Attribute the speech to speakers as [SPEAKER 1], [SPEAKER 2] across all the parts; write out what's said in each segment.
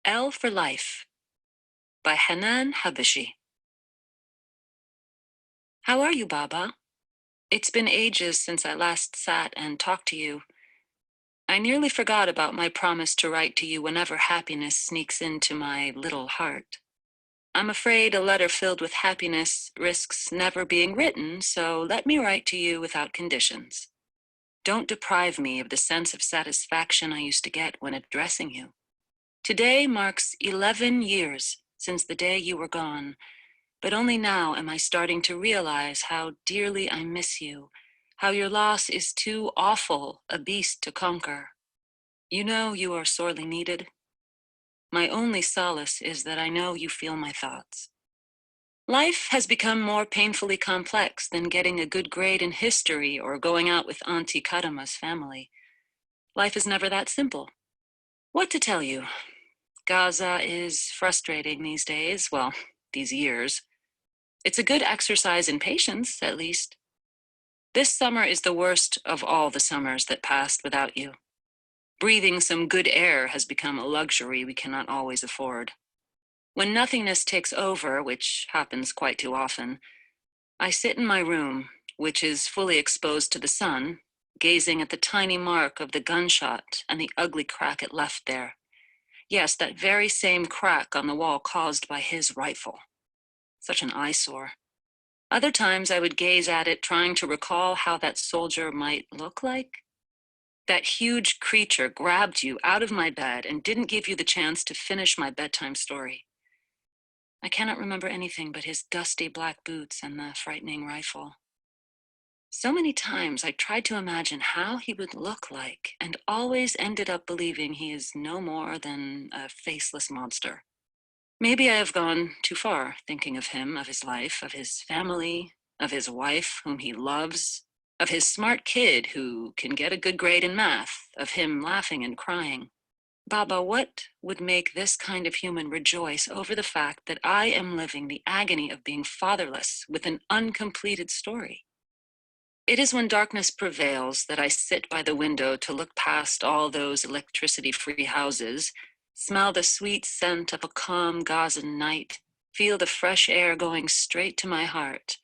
[SPEAKER 1] L for Life by Hanan Habashi. How are you, Baba? It's been ages since I last sat and talked to you. I nearly forgot about my promise to write to you whenever happiness sneaks into my little heart. I'm afraid a letter filled with happiness risks never being written, so let me write to you without conditions. Don't deprive me of the sense of satisfaction I used to get when addressing you. Today marks 11 years since the day you were gone, but only now am I starting to realize how dearly I miss you, how your loss is too awful a beast to conquer. You know you are sorely needed. My only solace is that I know you feel my thoughts. Life has become more painfully complex than getting a good grade in history or going out with Auntie Karama's family. Life is never that simple. What to tell you? Gaza is frustrating these days, well, these years. It's a good exercise in patience, at least. This summer is the worst of all the summers that passed without you. Breathing some good air has become a luxury we cannot always afford. When nothingness takes over, which happens quite too often, I sit in my room, which is fully exposed to the sun, gazing at the tiny mark of the gunshot and the ugly crack it left there. Yes, that very same crack on the wall caused by his rifle. Such an eyesore. Other times I would gaze at it, trying to recall how that soldier might look like. That huge creature grabbed you out of my bed and didn't give you the chance to finish my bedtime story. I cannot remember anything but his dusty black boots and the frightening rifle. So many times I tried to imagine how he would look like and always ended up believing he is no more than a faceless monster. Maybe I have gone too far thinking of him, of his life, of his family, of his wife whom he loves, of his smart kid who can get a good grade in math, of him laughing and crying. Baba, what would make this kind of human rejoice over the fact that I am living the agony of being fatherless with an uncompleted story? It is when darkness prevails that I sit by the window to look past all those electricity-free houses, smell the sweet scent of a calm Gazan night, feel the fresh air going straight to my heart,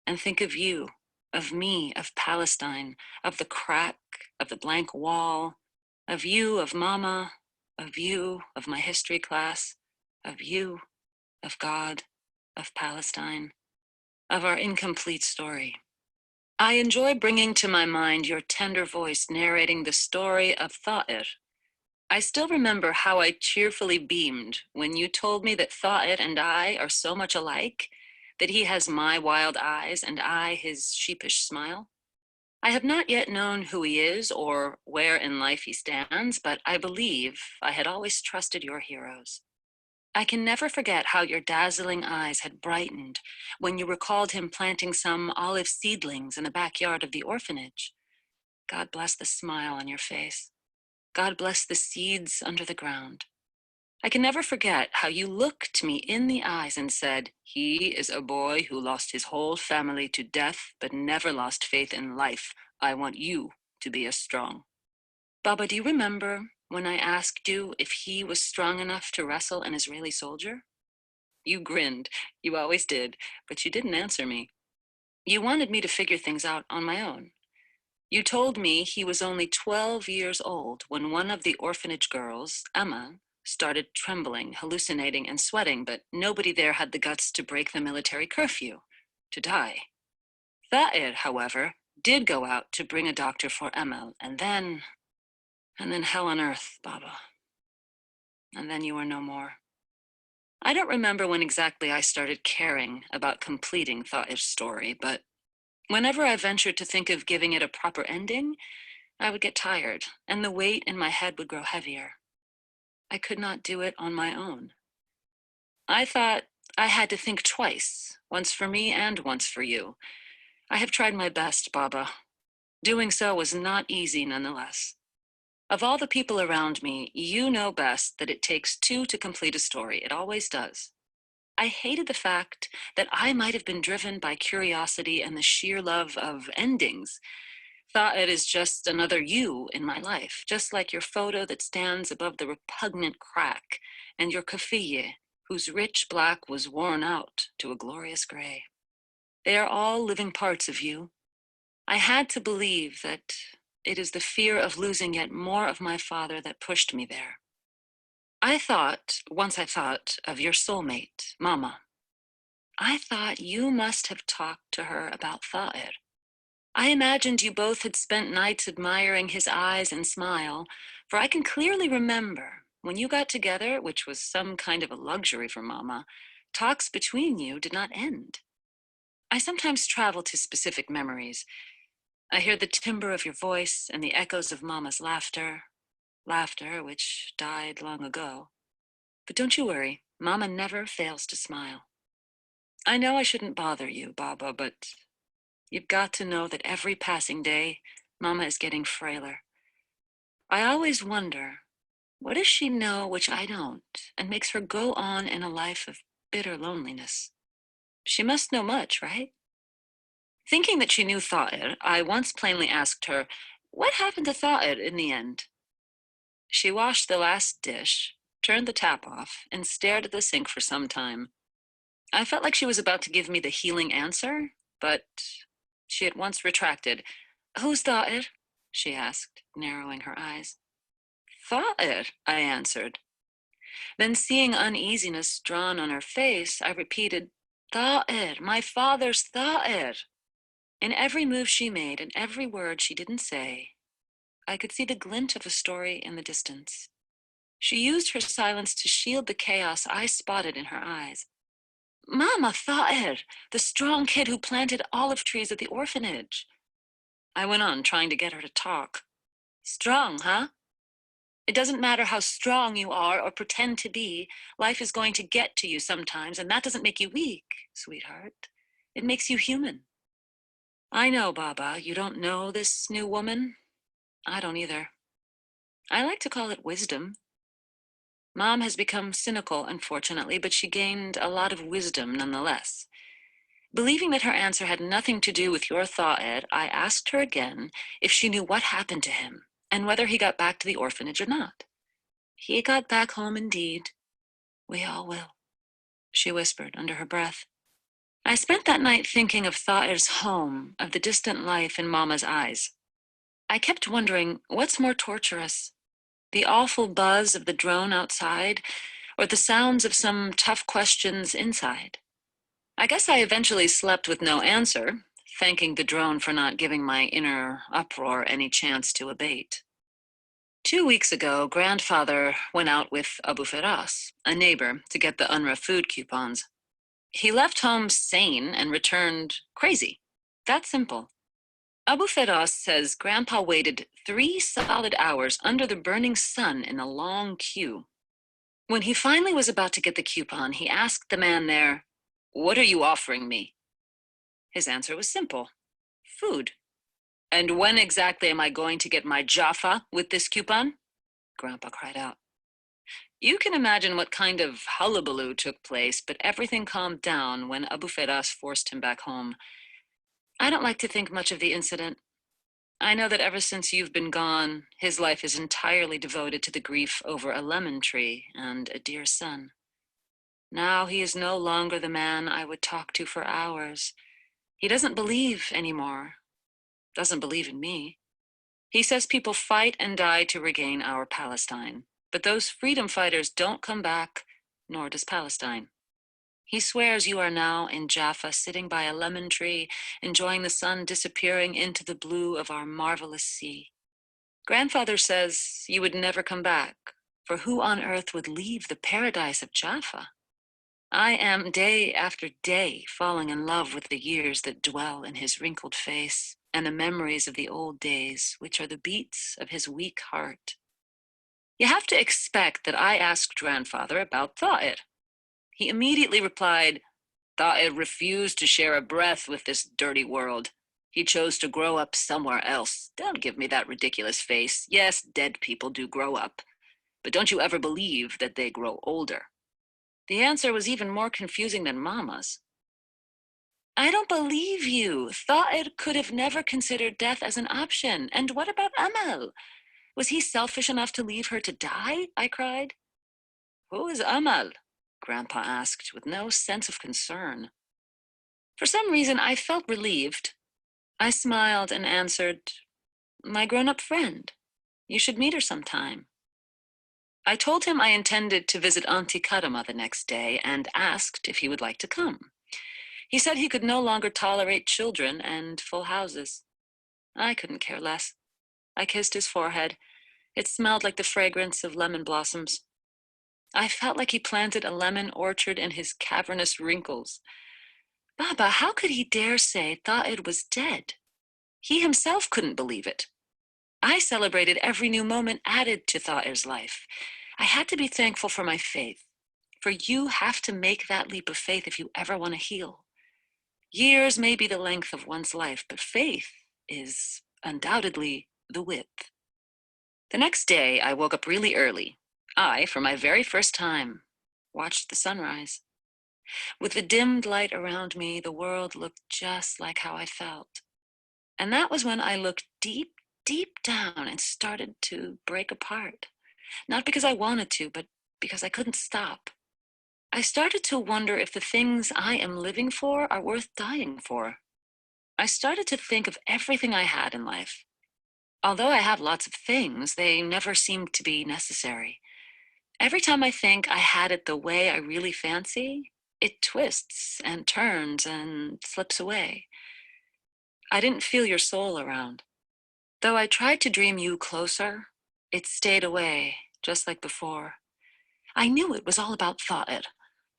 [SPEAKER 1] and think of you, of me, of Palestine, of the crack, of the blank wall, of you, of Mama, of you, of my history class, of you, of God, of Palestine, of our incomplete story. I enjoy bringing to my mind your tender voice narrating the story of Tha'ir. I still remember how I cheerfully beamed when you told me that Tha'ir and I are so much alike, that he has my wild eyes and I his sheepish smile. I have not yet known who he is or where in life he stands, but I believe I had always trusted your heroes. I can never forget how your dazzling eyes had brightened when you recalled him planting some olive seedlings in the backyard of the orphanage. God bless the smile on your face. God bless the seeds under the ground. I can never forget how you looked me in the eyes and said, "He is a boy who lost his whole family to death but never lost faith in life. I want you to be as strong." Baba, do you remember when I asked you if he was strong enough to wrestle an Israeli soldier? You grinned. You always did, but you didn't answer me. You wanted me to figure things out on my own. You told me he was only 12 years old when one of the orphanage girls, Emma, started trembling, hallucinating, and sweating, but nobody there had the guts to break the military curfew, to die. Tha'ir, however, did go out to bring a doctor for Emma, and then hell on earth, Baba. And then you were no more. I don't remember when exactly I started caring about completing Tha'ir's story, but whenever I ventured to think of giving it a proper ending, I would get tired, and the weight in my head would grow heavier. I could not do it on my own. I thought I had to think twice, once for me and once for you. I have tried my best, Baba. Doing so was not easy nonetheless. Of all the people around me, you know best that it takes two to complete a story. It always does. I hated the fact that I might have been driven by curiosity and the sheer love of endings. Tha'ed is just another you in my life, just like your photo that stands above the repugnant crack, and your kafiyeh, whose rich black was worn out to a glorious gray. They are all living parts of you. I had to believe that it is the fear of losing yet more of my father that pushed me there. Once I thought of your soulmate, Mama. I thought you must have talked to her about Tha'ed. I imagined you both had spent nights admiring his eyes and smile, for I can clearly remember when you got together, which was some kind of a luxury for Mama, talks between you did not end. I sometimes travel to specific memories. I hear the timbre of your voice and the echoes of Mama's laughter which died long ago. But don't you worry, Mama never fails to smile. I know I shouldn't bother you, Baba, but you've got to know that every passing day, Mama is getting frailer. I always wonder, what does she know which I don't, and makes her go on in a life of bitter loneliness? She must know much, right? Thinking that she knew Tha'ed, I once plainly asked her, what happened to Tha'ed in the end? She washed the last dish, turned the tap off, and stared at the sink for some time. I felt like she was about to give me the healing answer, but she at once retracted. Who's Tha'ed? She asked, narrowing her eyes. Tha'ed, I answered. Then seeing uneasiness drawn on her face, I repeated, Tha'ed, my father's Tha'ed. In every move she made and every word she didn't say, I could see the glint of a story in the distance. She used her silence to shield the chaos I spotted in her eyes. Mama, Tha'ed, the strong kid who planted olive trees at the orphanage. I went on, trying to get her to talk. Strong, huh? It doesn't matter how strong you are or pretend to be. Life is going to get to you sometimes, and that doesn't make you weak, sweetheart. It makes you human. I know, Baba, you don't know this new woman. I don't either. I like to call it wisdom. Mom has become cynical, unfortunately, but she gained a lot of wisdom nonetheless. Believing that her answer had nothing to do with your Tha'ed, I asked her again if she knew what happened to him and whether he got back to the orphanage or not. He got back home indeed. We all will, she whispered under her breath. I spent that night thinking of Tha'ed's home, of the distant life in Mama's eyes. I kept wondering, what's more torturous? The awful buzz of the drone outside, or the sounds of some tough questions inside? I guess I eventually slept with no answer, thanking the drone for not giving my inner uproar any chance to abate. 2 weeks ago, Grandfather went out with Abu Firas, a neighbor, to get the UNRWA food coupons. He left home sane and returned crazy. That simple. Abu Firas says Grandpa waited 3 solid hours under the burning sun in a long queue. When he finally was about to get the coupon, he asked the man there, "What are you offering me?" His answer was simple: food. "And when exactly am I going to get my Jaffa with this coupon?" Grandpa cried out. You can imagine what kind of hullabaloo took place, but everything calmed down when Abu Firas forced him back home. I don't like to think much of the incident. I know that ever since you've been gone, his life is entirely devoted to the grief over a lemon tree and a dear son. Now he is no longer the man I would talk to for hours. He doesn't believe anymore, doesn't believe in me. He says people fight and die to regain our Palestine, but those freedom fighters don't come back, nor does Palestine. He swears you are now in Jaffa, sitting by a lemon tree, enjoying the sun disappearing into the blue of our marvelous sea. Grandfather says you would never come back, for who on earth would leave the paradise of Jaffa? I am day after day falling in love with the years that dwell in his wrinkled face and the memories of the old days, which are the beats of his weak heart. You have to expect that I asked Grandfather about Tha'ed. He immediately replied, Tha'ed refused to share a breath with this dirty world. He chose to grow up somewhere else. Don't give me that ridiculous face. Yes, dead people do grow up, but don't you ever believe that they grow older. The answer was even more confusing than Mama's. I don't believe you. Tha'id could have never considered death as an option. And what about Amal? Was he selfish enough to leave her to die? I cried. Who is Amal? Grandpa asked with no sense of concern. For some reason, I felt relieved. I smiled and answered, my grown-up friend. You should meet her sometime. I told him I intended to visit Auntie Karama the next day and asked if he would like to come. He said he could no longer tolerate children and full houses. I couldn't care less. I kissed his forehead. It smelled like the fragrance of lemon blossoms. I felt like he planted a lemon orchard in his cavernous wrinkles. Baba, how could he dare say Tha'id was dead? He himself couldn't believe it. I celebrated every new moment added to Tha'ir's life. I had to be thankful for my faith, for you have to make that leap of faith if you ever want to heal. Years may be the length of one's life, but faith is undoubtedly the width. The next day, I woke up really early. I, for my very first time, watched the sunrise. With the dimmed light around me, the world looked just like how I felt. And that was when I looked deep, deep down and started to break apart. Not because I wanted to, but because I couldn't stop. I started to wonder if the things I am living for are worth dying for. I started to think of everything I had in life. Although I have lots of things, they never seemed to be necessary. Every time I think I had it the way I really fancy, it twists and turns and slips away. I didn't feel your soul around. Though I tried to dream you closer, it stayed away, just like before. I knew it was all about Tha'id.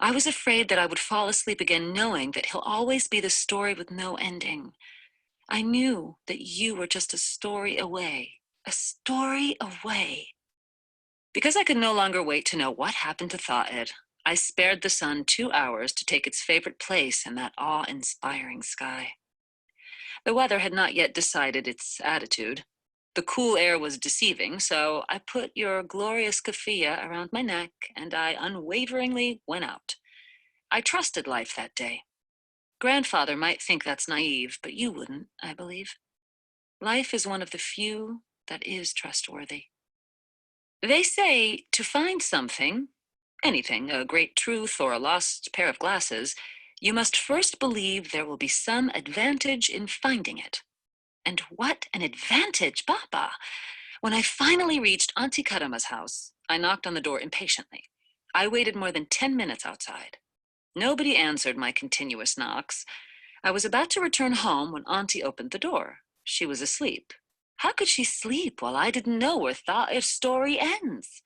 [SPEAKER 1] I was afraid that I would fall asleep again knowing that he'll always be the story with no ending. I knew that you were just a story away. A story away. Because I could no longer wait to know what happened to Tha'id, I spared the sun 2 hours to take its favorite place in that awe-inspiring sky. The weather had not yet decided its attitude. The cool air was deceiving, so I put your glorious keffiyeh around my neck and I unwaveringly went out. I trusted life that day. Grandfather might think that's naive, but you wouldn't, I believe. Life is one of the few that is trustworthy. They say to find something, anything, a great truth or a lost pair of glasses, you must first believe there will be some advantage in finding it. And what an advantage, Baba! When I finally reached Auntie Karama's house, I knocked on the door impatiently. I waited more than 10 minutes outside. Nobody answered my continuous knocks. I was about to return home when Auntie opened the door. She was asleep. How could she sleep while I didn't know where Tha'ir's story ends?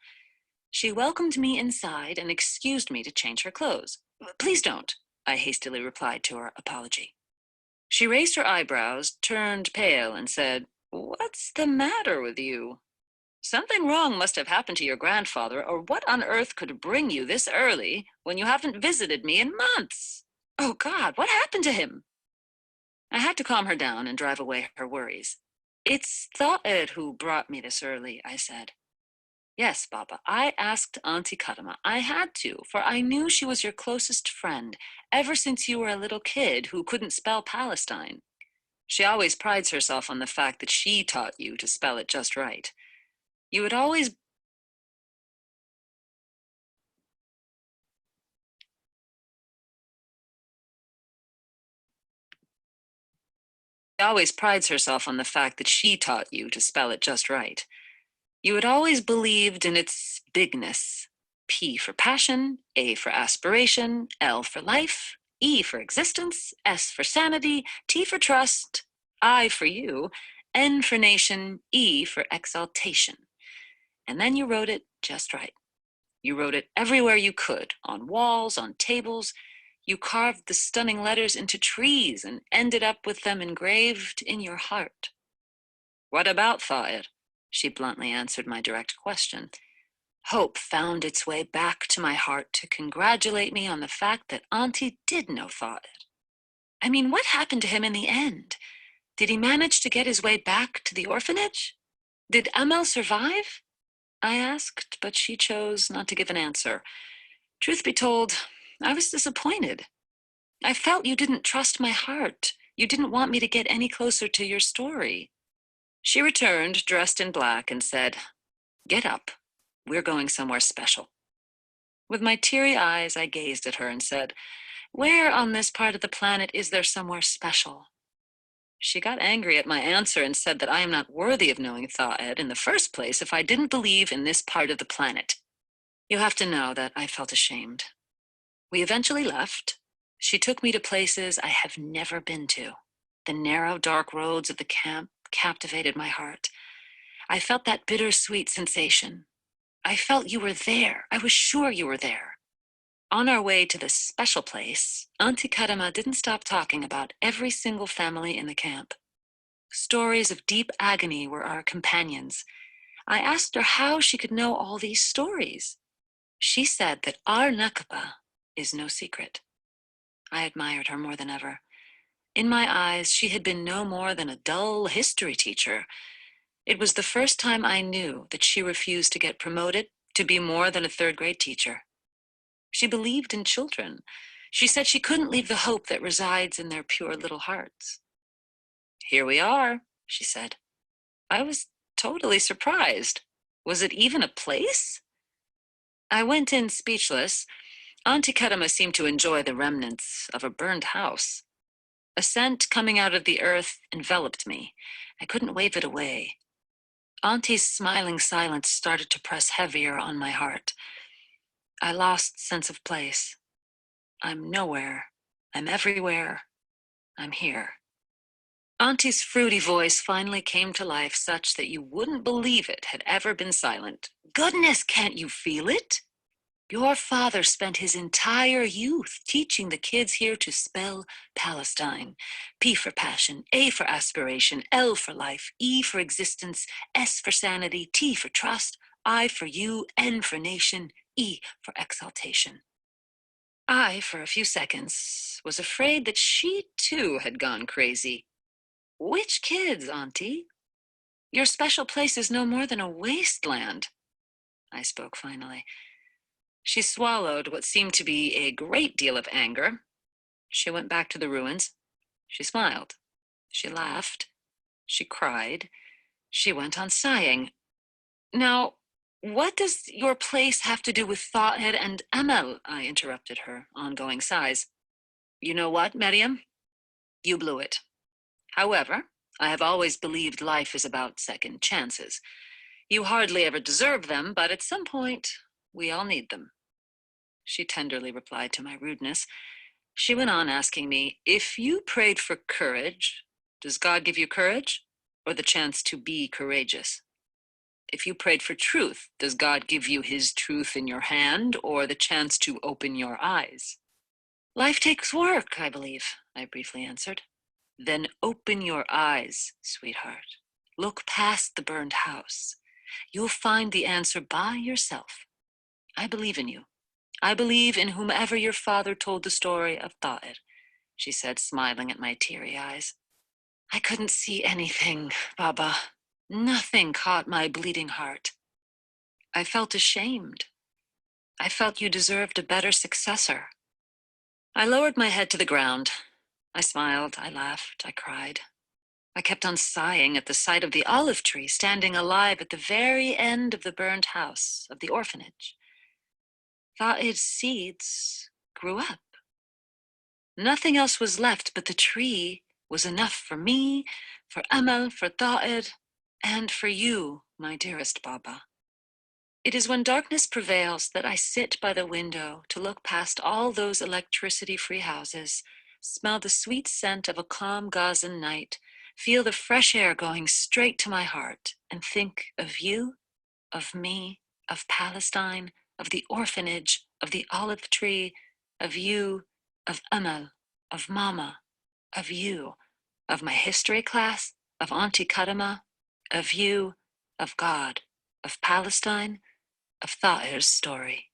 [SPEAKER 1] She welcomed me inside and excused me to change her clothes. Please don't, I hastily replied to her apology. She raised her eyebrows, turned pale, and said, What's the matter with you? Something wrong must have happened to your grandfather, or what on earth could bring you this early when you haven't visited me in months? Oh, God, what happened to him? I had to calm her down and drive away her worries. It's Tha'id who brought me this early, I said. Yes, Baba, I asked Auntie Karama. I had to, for I knew she was your closest friend, ever since you were a little kid who couldn't spell Palestine. She always prides herself on the fact that she taught you to spell it just right. You would always always prides herself on the fact that she taught you to spell it just right. You had always believed in its bigness. P for passion, A for aspiration, L for life, E for existence, S for sanity, T for trust, I for you, N for nation, E for exaltation. And then you wrote it just right. You wrote it everywhere you could, on walls, on tables. You carved the stunning letters into trees and ended up with them engraved in your heart. What about Tha'id? She bluntly answered my direct question. Hope found its way back to my heart to congratulate me on the fact that Auntie did know Tha'id. I mean, what happened to him in the end? Did he manage to get his way back to the orphanage? Did Amel survive? I asked, but she chose not to give an answer. Truth be told, I was disappointed. I felt you didn't trust my heart. You didn't want me to get any closer to your story. She returned, dressed in black, and said, "Get up. We're going somewhere special." With my teary eyes, I gazed at her and said, "Where on this part of the planet is there somewhere special?" She got angry at my answer and said that I am not worthy of knowing Tha'ed in the first place if I didn't believe in this part of the planet. You have to know that I felt ashamed. We eventually left. She took me to places I have never been to. The narrow, dark roads of the camp captivated my heart. I felt that bittersweet sensation. I felt you were there. I was sure you were there. On our way to the special place, Auntie Karama didn't stop talking about every single family in the camp. Stories of deep agony were our companions. I asked her how she could know all these stories. She said that our Nakba is no secret. I admired her more than ever. In my eyes, she had been no more than a dull history teacher. It was the first time I knew that she refused to get promoted to be more than a third-grade teacher. She believed in children. She said she couldn't leave the hope that resides in their pure little hearts. "Here we are," she said. I was totally surprised. Was it even a place? I went in speechless. Auntie Karama seemed to enjoy the remnants of a burned house. A scent coming out of the earth enveloped me. I couldn't wave it away. Auntie's smiling silence started to press heavier on my heart. I lost sense of place. I'm nowhere. I'm everywhere. I'm here. Auntie's fruity voice finally came to life such that you wouldn't believe it had ever been silent. "Goodness, can't you feel it? Your father spent his entire youth teaching the kids here to spell Palestine. P for passion, A for aspiration, L for life, E for existence, S for sanity, T for trust, I for you, N for nation, E for exaltation." I, for a few seconds, was afraid that she too had gone crazy. "Which kids, Auntie? Your special place is no more than a wasteland." I spoke finally. She swallowed what seemed to be a great deal of anger. She went back to the ruins. She smiled. She laughed. She cried. She went on sighing. "Now, what does your place have to do with Tha'ed and Amal?" I interrupted her ongoing sighs. "You know what, Miriam? You blew it. However, I have always believed life is about second chances. You hardly ever deserve them, but at some point, we all need them." She tenderly replied to my rudeness. She went on asking me, "If you prayed for courage, does God give you courage or the chance to be courageous? If you prayed for truth, does God give you his truth in your hand or the chance to open your eyes?" "Life takes work, I believe," I briefly answered. "Then open your eyes, sweetheart. Look past the burned house. You'll find the answer by yourself. I believe in you. I believe in whomever your father told the story of Tha'ed," she said, smiling at my teary eyes. I couldn't see anything, Baba. Nothing caught my bleeding heart. I felt ashamed. I felt you deserved a better successor. I lowered my head to the ground. I smiled, I laughed, I cried. I kept on sighing at the sight of the olive tree standing alive at the very end of the burned house of the orphanage. Tha'ed's seeds grew up. Nothing else was left, but the tree was enough for me, for Amal, for Tha'ed, and for you, my dearest Baba. It is when darkness prevails that I sit by the window to look past all those electricity-free houses, smell the sweet scent of a calm Gazan night, feel the fresh air going straight to my heart, and think of you, of me, of Palestine, of the orphanage, of the olive tree, of you, of Amal, of Mama, of you, of my history class, of Auntie Karama, of you, of God, of Palestine, of Tha'ir's story.